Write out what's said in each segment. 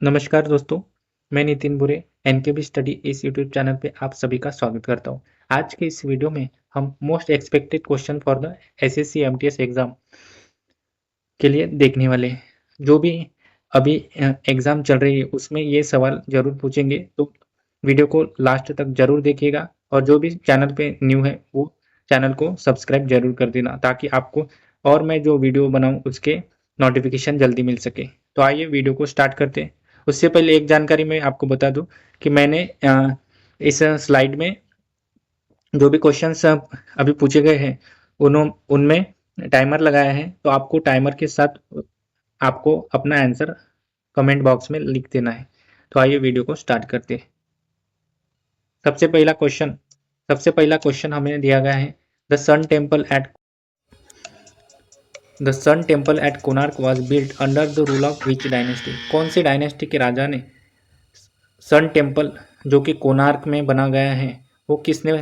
नमस्कार दोस्तों, मैं नितिन बुरे एनकेबी स्टडी इस यूट्यूब चैनल पे आप सभी का स्वागत करता हूँ। आज के इस वीडियो में हम most expected question for the assessee MTS exam के लिए देखने वाले हैं। जो भी अभी एग्जाम चल रही है उसमें ये सवाल जरूर पूछेंगे, तो वीडियो को लास्ट तक जरूर देखिएगा और जो भी चैनल पे न्यू है वो चैनल को सब्सक्राइब जरूर कर देना ताकि आपको और मैं जो वीडियो बनाऊँ उसके नोटिफिकेशन जल्दी मिल सके। तो आइए वीडियो को स्टार्ट करते हैं। उससे पहले एक जानकारी मैं आपको बता दूं कि मैंने इस स्लाइड में जो भी क्वेश्चंस अभी पूछे गए हैं उनमें टाइमर लगाया है, तो आपको टाइमर के साथ आपको अपना आंसर कमेंट बॉक्स में लिख देना है। तो आइए वीडियो को स्टार्ट करते हैं। सबसे पहला क्वेश्चन हमें दिया गया है, the sun temple at Konark was built under the rule of which dynasty. कौन सी डायनेस्टी के राजा ने सन टेम्पल जो कि कोणार्क में बना गया है वो किसने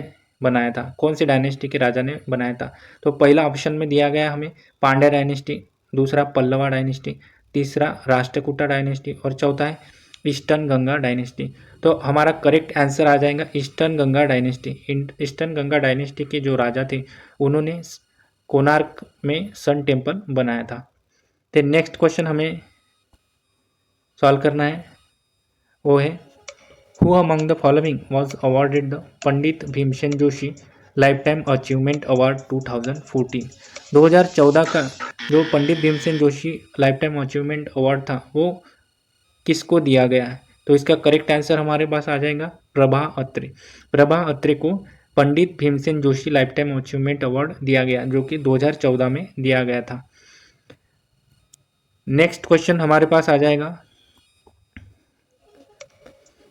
बनाया था, कौन सी डायनेस्टी के राजा ने बनाया था? तो पहला ऑप्शन में दिया गया हमें पांड्या डायनेस्टी, दूसरा पल्लवा डायनेस्टी, तीसरा राष्ट्रकूटा डायनेस्टी और चौथा है ईस्टर्न गंगा डायनेस्टी। तो हमारा करेक्ट आंसर आ जाएगा eastern Ganga dynasty. Eastern Ganga dynasty के जो राजा थे उन्होंने कोणार्क में सन टेम्पल बनाया था। तो नेक्स्ट क्वेश्चन हमें सॉल्व करना है, वो है Who among the following was awarded the Pandit Bhimsen Joshi life achievement award 2014। 2014 का जो Pandit Bhimsen Joshi life achievement award था वो किसको दिया गया है? तो इसका करेक्ट आंसर हमारे पास आ जाएगा प्रभा अत्रे। प्रभा अत्रे को Pandit Bhimsen Joshi life achievement award दिया गया जो कि 2014 में दिया गया था। नेक्स्ट क्वेश्चन हमारे पास आ जाएगा,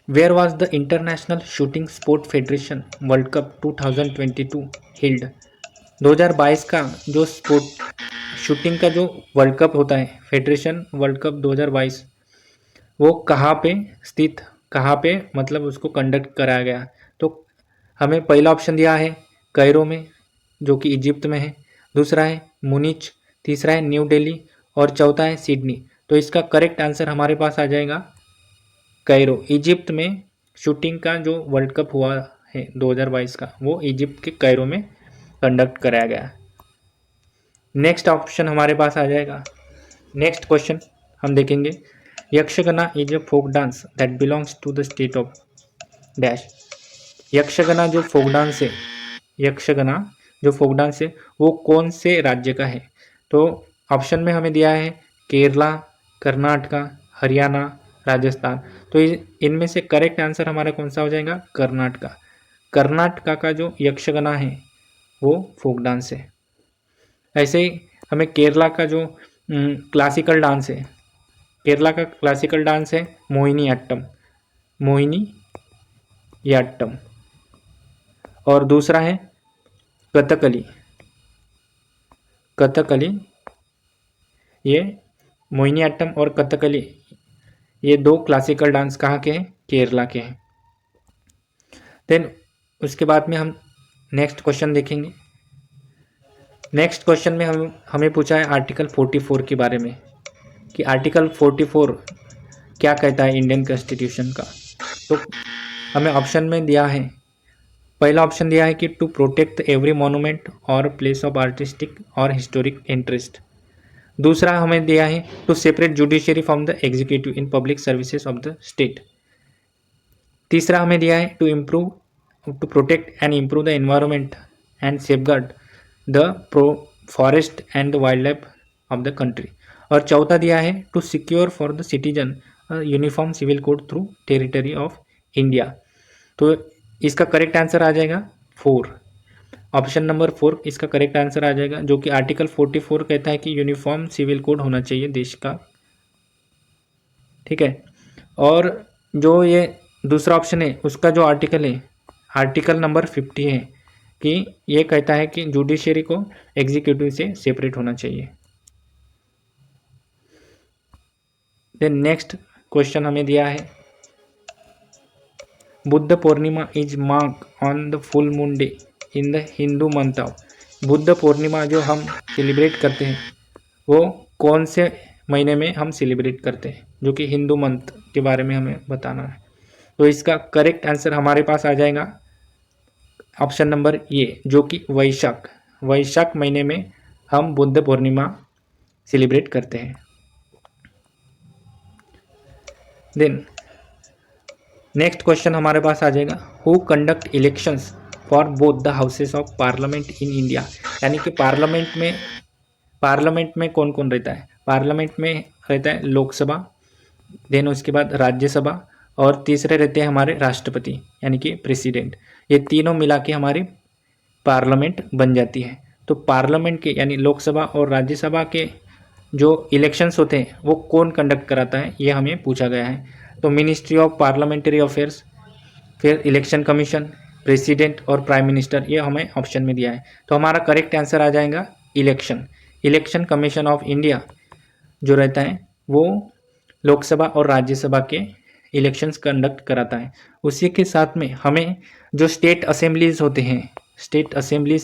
Where was the International Shooting Sport Federation World Cup 2022 held? 2022 का जो शूटिंग का जो वर्ल्ड कप होता है, फेडरेशन वर्ल्ड कप 2022, वो कहाँ पे स्थित, कहाँ पे मतलब उसको कंडक्ट कराया गया? तो हमें पहला ऑप्शन दिया है कैरो में जो कि इजिप्ट में है, दूसरा है मुनिच, तीसरा है न्यू दिल्ली और चौथा है सिडनी। तो इसका करेक्ट आंसर हमारे पास आ जाएगा कैरो। इजिप्ट में शूटिंग का जो वर्ल्ड कप हुआ है 2022 का वो इजिप्ट के कैरो में कंडक्ट कराया गया। नेक्स्ट ऑप्शन हमारे पास आ जाएगा, नेक्स्ट क्वेश्चन हम देखेंगे, Yakshagana is a folk dance that belongs to the state of dash. Yakshagana जो फोक डांस है, यक्षगना जो फोक डांस है वो कौन से राज्य का है? तो ऑप्शन में हमें दिया है केरला, कर्नाटका, हरियाणा, राजस्थान। तो इनमें से करेक्ट आंसर हमारा कौन सा हो जाएगा? कर्नाटका। कर्नाटका का जो यक्षगना है वो फोक डांस है। ऐसे ही हमें केरला का जो क्लासिकल डांस है, केरला का क्लासिकल डांस है मोहिनीअट्टम, मोहिनीअट्टम। और दूसरा है कथकली, कथकली। ये मोहिनीअट्टम और कथकली ये दो क्लासिकल डांस कहाँ के हैं? केरला के हैं। देन उसके बाद में हम नेक्स्ट क्वेश्चन देखेंगे। नेक्स्ट क्वेश्चन में हमें पूछा है आर्टिकल 44 के बारे में कि आर्टिकल 44 क्या कहता है इंडियन कॉन्स्टिट्यूशन का। तो हमें ऑप्शन में दिया है, पहला ऑप्शन दिया है कि टू प्रोटेक्ट एवरी मोनूमेंट और प्लेस ऑफ आर्टिस्टिक और हिस्टोरिक इंटरेस्ट। दूसरा हमें दिया है to separate judiciary from the executive in public services of the state. तीसरा हमें दिया है to protect and improve the environment and safeguard the forest and the wild life of the country. और चौथा दिया है to secure for the citizen uniform civil code through territory of India. तो इसका करेक्ट आंसर आ जाएगा 4, option number 4 इसका correct answer आ जाएगा, जो कि आर्टिकल 44 कहता है कि यूनिफॉर्म सिविल कोड होना चाहिए देश का। ठीक है, और जो ये दूसरा ऑप्शन है उसका जो आर्टिकल है, आर्टिकल नंबर 50 है कि ये कहता है कि जुडिशियरी को एग्जीक्यूटिव से सेपरेट होना चाहिए। देन नेक्स्ट क्वेश्चन हमें दिया है, Buddha Purnima is mark on the full moon day in the Hindu month of. Buddha Purnima जो हम सेलिब्रेट करते हैं वो कौन से महीने में हम सेलिब्रेट करते हैं, जो कि हिंदू मंथ के बारे में हमें बताना है। तो इसका करेक्ट आंसर हमारे पास आ जाएगा ऑप्शन नंबर ए, जो कि वैशाख। वैशाख महीने में हम बुद्ध पूर्णिमा सेलिब्रेट करते हैं। देन नेक्स्ट क्वेश्चन हमारे पास आ जाएगा, who conduct elections for both the houses of parliament in India. यानी कि पार्लियामेंट में कौन कौन रहता है? पार्लियामेंट में रहता है लोकसभा, देन उसके बाद राज्यसभा, और तीसरे रहते हैं हमारे राष्ट्रपति यानी कि प्रेसिडेंट। ये तीनों मिला के हमारी पार्लियामेंट बन जाती है। तो पार्लियामेंट के यानी लोकसभा और राज्यसभा के जो इलेक्शंस होते हैं वो कौन कंडक्ट कराता है, ये हमें पूछा गया है। तो मिनिस्ट्री ऑफ पार्लियामेंट्री अफेयर्स, फिर इलेक्शन कमीशन, प्रेसिडेंट और प्राइम मिनिस्टर, ये हमें ऑप्शन में दिया है। तो हमारा करेक्ट आंसर आ जाएगा इलेक्शन कमीशन ऑफ इंडिया जो रहता है वो लोकसभा और राज्यसभा के इलेक्शंस कंडक्ट कराता है। उसी के साथ में हमें जो स्टेट असेंबलीज होते हैं, स्टेट असेंबलीज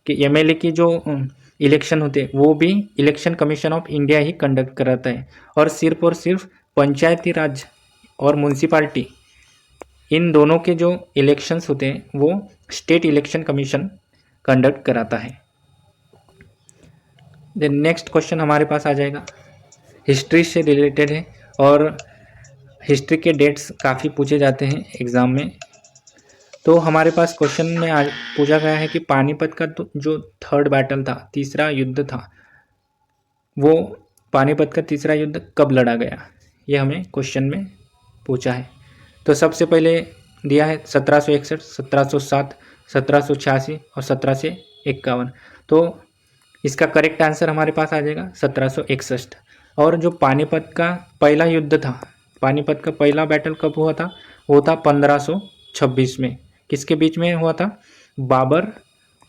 के एमएलए की जो इलेक्शन होते हैं वो भी election commission of India he conduct कराता है। और सिर्फ पंचायती राज और म्यूनसिपाल्टी, इन दोनों के जो इलेक्शंस होते हैं वो स्टेट इलेक्शन कमीशन कंडक्ट कराता है। देन नेक्स्ट क्वेश्चन हमारे पास आ जाएगा, हिस्ट्री से रिलेटेड है और हिस्ट्री के डेट्स काफ़ी पूछे जाते हैं एग्ज़ाम में। तो हमारे पास क्वेश्चन में आज पूछा गया है कि पानीपत का जो थर्ड बैटल था, तीसरा युद्ध था, वो पानीपत का तीसरा युद्ध कब लड़ा गया, ये हमें क्वेश्चन में पूछा है। तो सबसे पहले दिया है 1761, 1707, 1786 और 1751। तो इसका करेक्ट आंसर हमारे पास आ जाएगा 1761। और जो पानीपत का पहला युद्ध था, पानीपत का पहला बैटल कब हुआ था, वो था 1526 में। किसके बीच में हुआ था? बाबर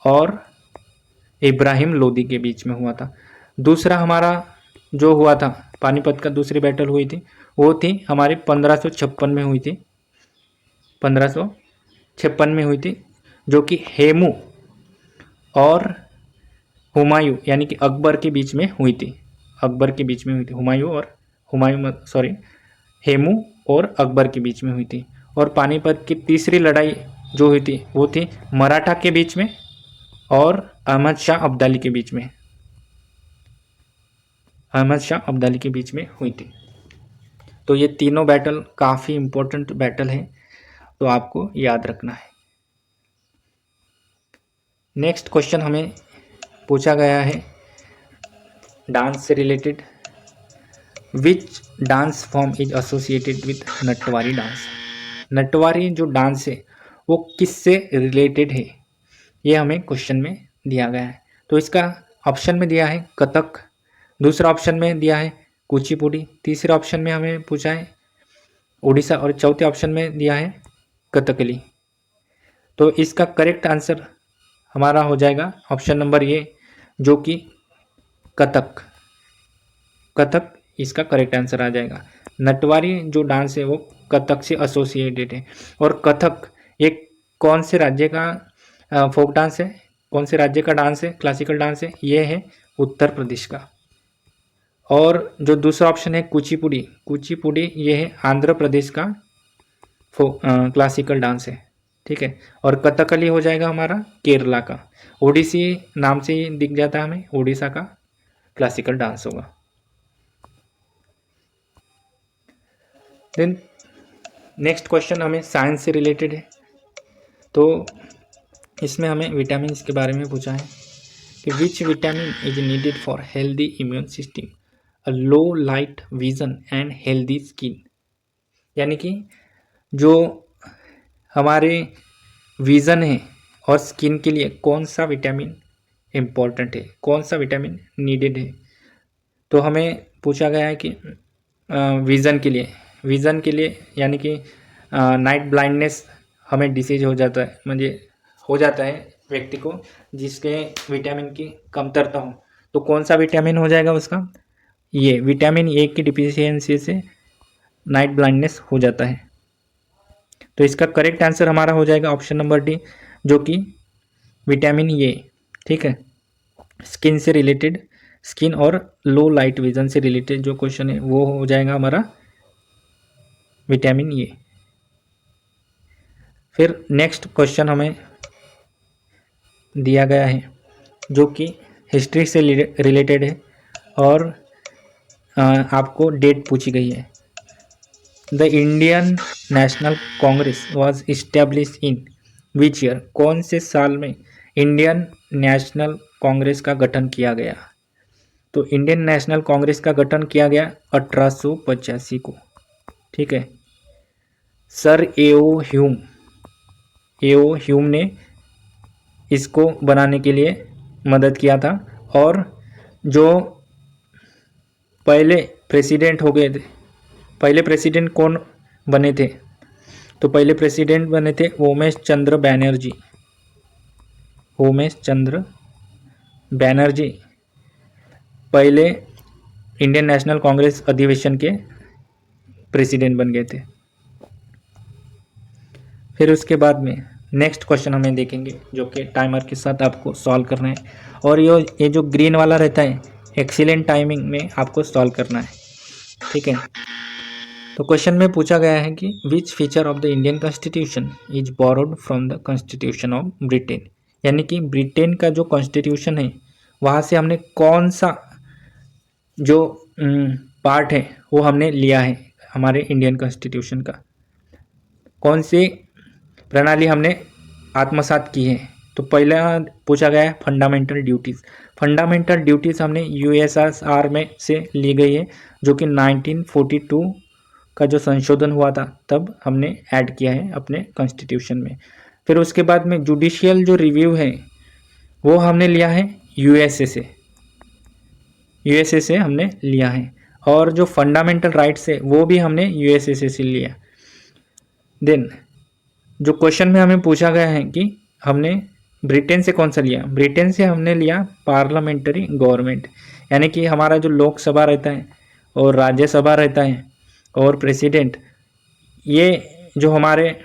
और इब्राहिम लोदी के बीच में हुआ था। दूसरा हमारा जो हुआ था, पानीपत का दूसरी बैटल हुई थी, वो थी हमारी 1556 में हुई थी, 1556 में हुई थी, जो कि हेमू और हुमायूं यानी कि अकबर के बीच में हुई थी। अकबर के बीच में हुई थी, हेमू और अकबर के बीच में हुई थी। और पानीपत की तीसरी लड़ाई जो हुई थी वो थी मराठा के बीच में और अहमद शाह अब्दाली के बीच में, अहमद शाह अब्दाली के बीच में हुई थी। तो ये तीनों बैटल काफ़ी इम्पोर्टेंट बैटल है, तो आपको याद रखना है। नेक्स्ट क्वेश्चन हमें पूछा गया है डांस से related, which dance form is associated with Natwari dance. Natwari जो डांस है वो किससे रिलेटेड है, ये हमें क्वेश्चन में दिया गया है। तो इसका ऑप्शन में दिया है कथक, दूसरा ऑप्शन में दिया है कुचिपुड़ी, तीसरे ऑप्शन में हमें पूछा है उड़ीसा और चौथे ऑप्शन में दिया है कथकली। तो इसका करेक्ट आंसर हमारा हो जाएगा ऑप्शन नंबर ए, जो कि कथक। कथक इसका करेक्ट आंसर आ जाएगा। नटवारी जो डांस है वो कथक से एसोसिएटेड है। और कथक एक कौन से राज्य का फोक डांस है, कौन से राज्य का डांस है, क्लासिकल डांस है, ये है उत्तर प्रदेश का। और जो दूसरा ऑप्शन है कुचिपुड़ी, कुचिपुड़ी ये है आंध्र प्रदेश का क्लासिकल डांस है, ठीक है। और कथकली हो जाएगा हमारा केरला का। ओडिसी नाम से ही दिख जाता है हमें, उड़ीसा का क्लासिकल डांस होगा। देन नेक्स्ट क्वेश्चन हमें साइंस से रिलेटेड है। तो इसमें हमें विटामिन के बारे में पूछा है कि which vitamin is needed for healthy immune system, a low light vision and healthy skin. यानी कि जो हमारे विज़न है और स्किन के लिए कौन सा विटामिन इम्पोर्टेंट है, कौन सा विटामिन नीडेड है। तो हमें पूछा गया है कि विज़न के लिए यानी कि नाइट ब्लाइंडनेस हमें डिसीज हो जाता है, म्हणजे हो जाता है व्यक्ति को जिसके विटामिन की कमतरता हो। तो कौन सा विटामिन हो जाएगा उसका, ये विटामिन ए की डिफिशियंसी से नाइट ब्लाइंडनेस हो जाता है। तो इसका करेक्ट आंसर हमारा हो जाएगा ऑप्शन नंबर डी, जो कि विटामिन ए, ठीक है। स्किन से रिलेटेड स्किन और लो लाइट विजन से रिलेटेड जो क्वेश्चन है वो हो जाएगा हमारा विटामिन ए। फिर नेक्स्ट क्वेश्चन हमें दिया गया है जो कि हिस्ट्री से रिलेटेड है और आपको डेट पूछी गई है। The Indian national Congress was establish in which year, कौन से साल में इंडियन नेशनल कांग्रेस का गठन किया गया? तो इंडियन नेशनल कांग्रेस का गठन किया गया 1885 को। ठीक है। सर एओ ह्यूम ने इसको बनाने के लिए मदद किया था। और जो पहले प्रेसिडेंट हो गए थे, पहले प्रेसिडेंट कौन बने थे? तो पहले प्रेसिडेंट बने थे उमेश चंद्र बैनर्जी। उमेश चंद्र बैनर्जी पहले इंडियन नेशनल कांग्रेस अधिवेशन के प्रेसिडेंट बन गए थे। फिर उसके बाद में नेक्स्ट क्वेश्चन हमें देखेंगे जो कि टाइमर के साथ आपको सॉल्व करना है। और ये जो ग्रीन वाला रहता है एक्सीलेंट टाइमिंग में आपको सॉल्व करना है। ठीक है। तो क्वेश्चन में पूछा गया है कि which feature of the Indian constitution is borrowed from the constitution of Britain, यानी कि ब्रिटेन का जो कॉन्स्टिट्यूशन है वहाँ से हमने कौन सा जो पार्ट है वो हमने लिया है हमारे इंडियन कॉन्स्टिट्यूशन का, कौन सी प्रणाली हमने आत्मसात की है? तो पहला पूछा गया है फंडामेंटल ड्यूटीज़। फंडामेंटल ड्यूटीज़ हमने यूएसएसआर में से ली गई है जो कि 1942 का जो संशोधन हुआ था तब हमने ऐड किया है अपने कॉन्स्टिट्यूशन में। फिर उसके बाद में जुडिशियल जो रिव्यू है वो हमने लिया है यूएसए से हमने लिया है। और जो फंडामेंटल राइट्स है वो भी हमने यूएसए से लिया। देन जो क्वेश्चन में हमें पूछा गया है कि हमने ब्रिटेन से कौन सा लिया? ब्रिटेन से हमने लिया पार्लियामेंट्री गवर्नमेंट, यानी कि हमारा जो लोकसभा रहता है और राज्यसभा रहता है और प्रेसिडेंट, ये जो हमारे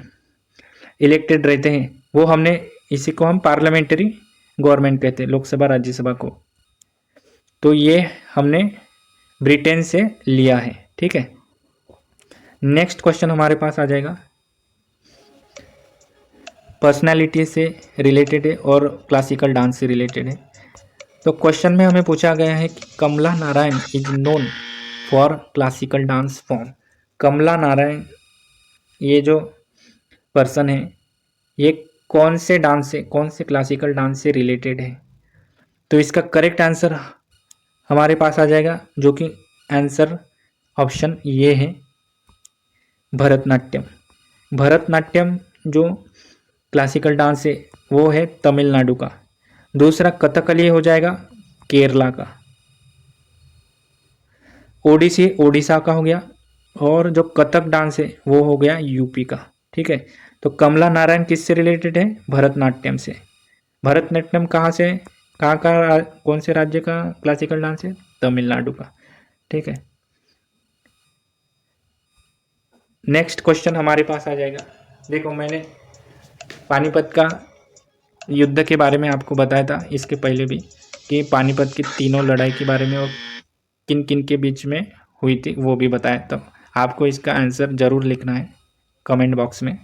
इलेक्टेड रहते हैं वो हमने इसी को हम पार्लियामेंट्री गवर्नमेंट कहते हैं, लोकसभा राज्यसभा को। तो ये हमने ब्रिटेन से लिया है। ठीक है। नेक्स्ट क्वेश्चन हमारे पास आ जाएगा पर्सनालिटी से रिलेटेड है और क्लासिकल डांस से रिलेटेड है। तो क्वेश्चन में हमें पूछा गया है कि Kamala Narayan is known for classical dance form. Kamala Narayan ये जो पर्सन है ये कौन से डांस से, कौन से क्लासिकल डांस से रिलेटेड है? तो इसका करेक्ट आंसर हमारे पास आ जाएगा जो कि आंसर ऑप्शन ये है भरतनाट्यम। भरतनाट्यम जो क्लासिकल डांस है वो है तमिलनाडु का। दूसरा कथकली हो जाएगा केरला का। ओडिसी ओडिशा का हो गया। और जो कथक डांस है वो हो गया यूपी का। ठीक है। तो कमला नारायण किससे रिलेटेड है? भरतनाट्यम से। भरतनाट्यम कहाँ से है? कहाँ का, कौन से राज्य का क्लासिकल डांस है? तमिलनाडु का। ठीक है। नेक्स्ट क्वेश्चन हमारे पास आ जाएगा। देखो मैंने पानीपत का युद्ध के बारे में आपको बताया था इसके पहले भी कि पानीपत की तीनों लड़ाई के बारे में और किन किन के बीच में हुई थी वो भी बताया। तो आपको इसका आंसर ज़रूर लिखना है कमेंट बॉक्स में।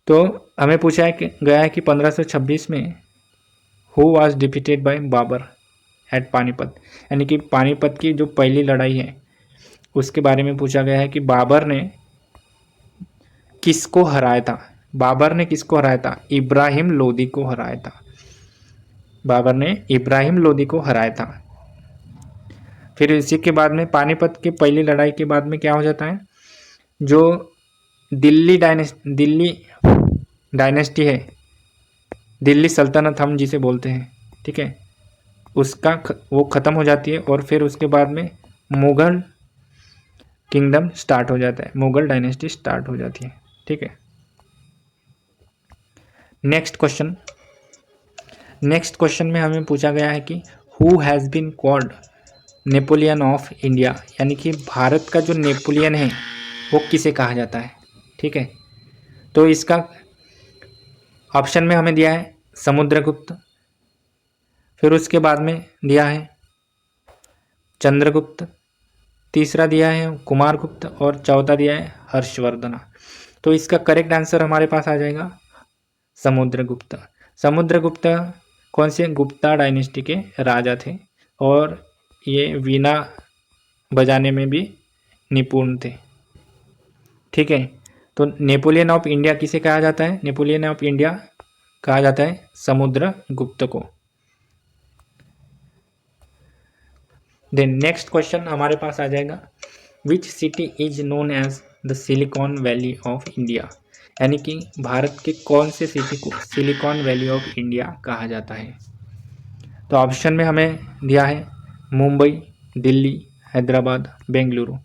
तो हमें पूछा गया है कि 1526 में who was defeated by Babur at Panipat, यानी कि पानीपत की जो पहली लड़ाई है उसके बारे में पूछा गया है कि बाबर ने किसको हराया था? बाबर ने किसको हराया था? इब्राहिम लोदी को हराया था। बाबर ने इब्राहिम लोदी को हराया था। फिर इसी के बाद में पानीपत की पहली लड़ाई के बाद में क्या हो जाता है, जो दिल्ली डायनेस्टी है, दिल्ली सल्तनत हम जिसे बोलते हैं, ठीक है, उसका वो ख़त्म हो जाती है और फिर उसके बाद में मुग़ल किंगडम स्टार्ट हो जाता है, मुग़ल डायनेस्टी स्टार्ट हो जाती है। ठीक है। नेक्स्ट क्वेश्चन में हमें पूछा गया है कि who has been called Napoleon of India, यानी कि भारत का जो नेपोलियन है वो किसे कहा जाता है? ठीक है। तो इसका ऑप्शन में हमें दिया है समुद्रगुप्त, फिर उसके बाद में दिया है चंद्रगुप्त, तीसरा दिया है कुमारगुप्त और चौथा दिया है हर्षवर्धन। तो इसका करेक्ट आंसर हमारे पास आ जाएगा समुद्रगुप्त। समुद्रगुप्त कौन से गुप्ता डायनेस्टी के राजा थे और ये वीणा बजाने में भी निपुण थे। ठीक है, तो नेपोलियन ऑफ इंडिया किसे कहा जाता है? नेपोलियन ऑफ इंडिया कहा जाता है समुद्रगुप्त को। देन नेक्स्ट क्वेश्चन हमारे पास आ जाएगा, which city is known as the Silicon Valley of India, यानी कि भारत के कौन से सिटी को सिलिकॉन वैली ऑफ इंडिया कहा जाता है? तो ऑप्शन में हमें दिया है मुंबई, दिल्ली, हैदराबाद, बेंगलुरु।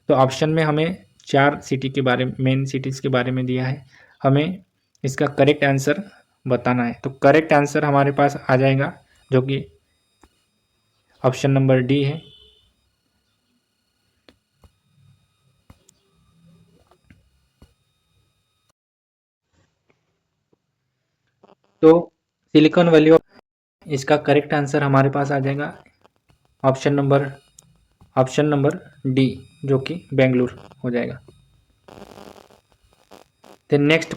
तो ऑप्शन में हमें 4 सिटी के बारे में, मेन सिटीज़ के बारे में दिया है, हमें इसका करेक्ट आंसर बताना है। तो करेक्ट आंसर हमारे पास आ जाएगा जो कि ऑप्शन नंबर डी है। तो सिलिकॉन वैली ऑफ, इसका करेक्ट आंसर हमारे पास आ जाएगा ऑप्शन नंबर डी, जो कि बेंगलुरु हो जाएगा। तो नेक्स्ट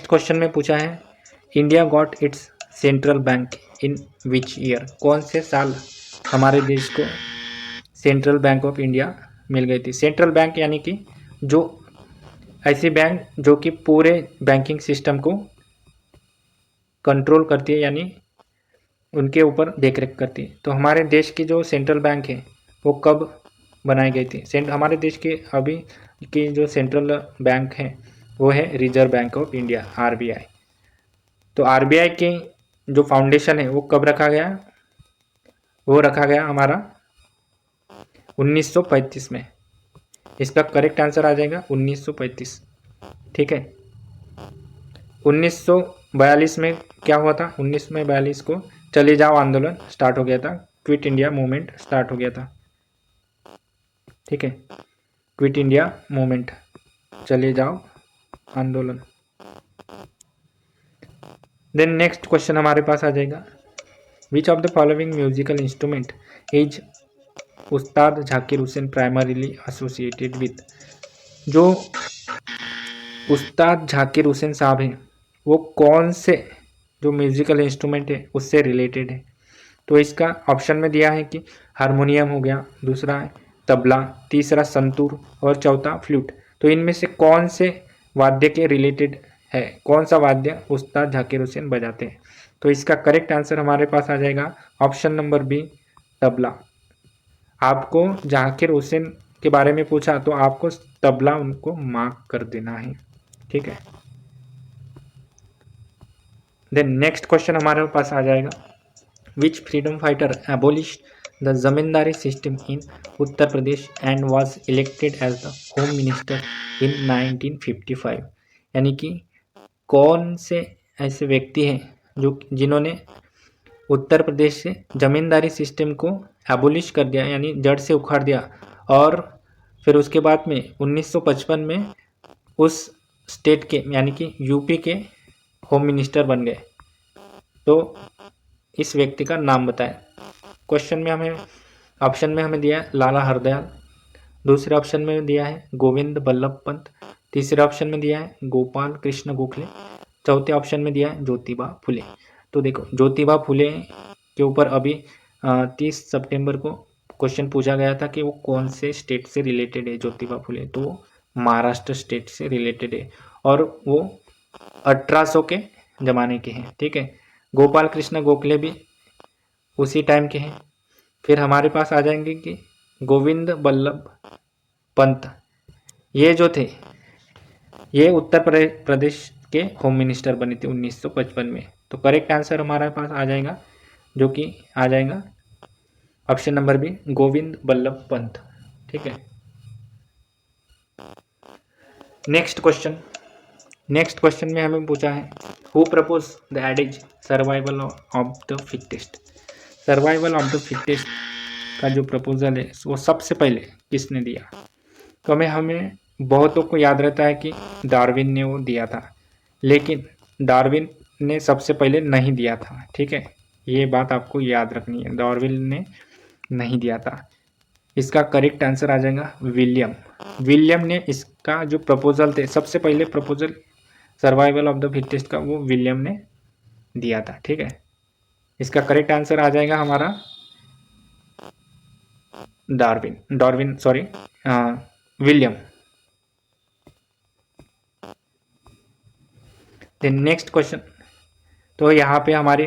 क्वेश्चन में पूछा है, India got its central bank in which year, कौन से साल हमारे देश को सेंट्रल बैंक ऑफ इंडिया मिल गई थी? सेंट्रल बैंक यानी कि जो ऐसी बैंक जो कि पूरे बैंकिंग सिस्टम को कंट्रोल करती है, यानी उनके ऊपर देखरेख करती है। तो हमारे देश की जो सेंट्रल बैंक है वो कब बनाई गई थी? हमारे देश के अभी की जो सेंट्रल बैंक है वो है reserve bank of India, RBI. तो आरबीआई के जो फाउंडेशन है वो कब रखा गया? वो रखा गया हमारा 1935 में। इसका करेक्ट आंसर आ जाएगा 1935। ठीक है, 1942 में क्या हुआ था? 1942 को चले जाओ आंदोलन स्टार्ट हो गया था, क्विट इंडिया मूवमेंट स्टार्ट हो गया था। ठीक है, क्विट इंडिया मूवमेंट, चले जाओ आंदोलन। देन नेक्स्ट क्वेश्चन हमारे पास आ जाएगा, which of the following musical instrument is Ustad Zakir Hussain primarily associated with? जो उस्ताद झाकिर हुसैन साहब हैं वो कौन से जो म्यूजिकल इंस्ट्रूमेंट है उससे रिलेटेड है? तो इसका ऑप्शन में दिया है कि हारमोनियम हो गया, दूसरा है तबला, तीसरा संतूर और चौथा फ्लूट। तो इनमें से कौन से वाद्य के रिलेटेड है, कौन सा वाद्य उस्ताद झाकिर हुसैन बजाते हैं? तो इसका करेक्ट आंसर हमारे पास आ जाएगा ऑप्शन नंबर बी, तबला। आपको झाकिर हुसैन के बारे में पूछा तो आपको तबला उनको मार्क कर देना है। ठीक है, देन नेक्स्ट क्वेश्चन हमारे पास आ जाएगा, which freedom fighter abolish the zamindari system in Uttar Pradesh and was elected as the home minister in 1955? यानी कि कौन से ऐसे व्यक्ति हैं जो जिन्होंने उत्तर प्रदेश से जमींदारी सिस्टम को एबोलिश कर दिया, यानी जड़ से उखाड़ दिया, और फिर उसके बाद में 1955 में उस स्टेट के यानी कि यूपी के होम मिनिस्टर बन गए। तो इस व्यक्ति का नाम बताएं। क्वेश्चन में हमें ऑप्शन में हमें दिया है लाला हरदयाल, दूसरे ऑप्शन में दिया है गोविंद बल्लभ पंत, तीसरे ऑप्शन में दिया है गोपाल कृष्ण गोखले, चौथे ऑप्शन में दिया है ज्योतिबा फुले। तो देखो, ज्योतिबा फुले के ऊपर अभी 30 सितंबर को क्वेश्चन पूछा गया था कि वो कौन से स्टेट से रिलेटेड है ज्योतिबा फुले, तो वो महाराष्ट्र स्टेट से रिलेटेड है और वो 1800 के ज़माने के हैं। ठीक है, गोपाल कृष्ण गोखले भी उसी टाइम के हैं। फिर हमारे पास आ जाएंगे कि गोविंद बल्लभ पंत, ये जो थे ये उत्तर प्रदेश के होम मिनिस्टर बने थे 1955 में। तो करेक्ट आंसर हमारे पास आ जाएगा जो कि आ जाएगा option number B, Govind Ballabh Pant. ठीक है, नेक्स्ट क्वेश्चन में हमें पूछा है, who propose the ideas survival of the fittest? Survival of the fittest का जो प्रपोजल है वो सबसे पहले किसने दिया? तो हमें बहुतों को याद रहता है कि डार्विन ने वो दिया था, लेकिन डार्विन ने सबसे पहले नहीं दिया था, ठीक है, ये बात आपको याद रखनी है, डॉर्विन ने नहीं दिया था। इसका करेक्ट आंसर आ जाएगा विलियम। विलियम ने इसका जो प्रपोजल थे, सबसे पहले proposal survival of the fittest का, वो विलियम ने दिया था, ठीक है। इसका करेक्ट आंसर आ जाएगा हमारा Darwin sorry William. Then next question. तो यहाँ पे हमारे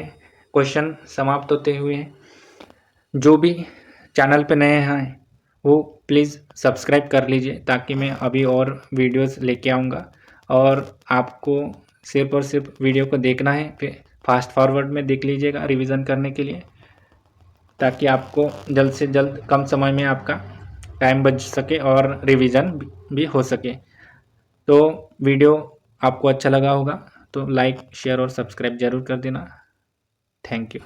क्वेश्चन समाप्त होते हुए हैं। जो भी चैनल पे नए हैं वो प्लीज़ सब्सक्राइब कर लीजिए, ताकि मैं अभी और वीडियोस लेके आऊँगा, और आपको सिर्फ और सिर्फ वीडियो को देखना है, फिर फास्ट फॉरवर्ड में देख लीजिएगा रिवीजन करने के लिए, ताकि आपको जल्द से जल्द कम समय में आपका टाइम बच सके और रिवीजन भी हो सके। तो वीडियो आपको अच्छा लगा होगा तो लाइक शेयर और सब्सक्राइब ज़रूर कर देना। Thank you.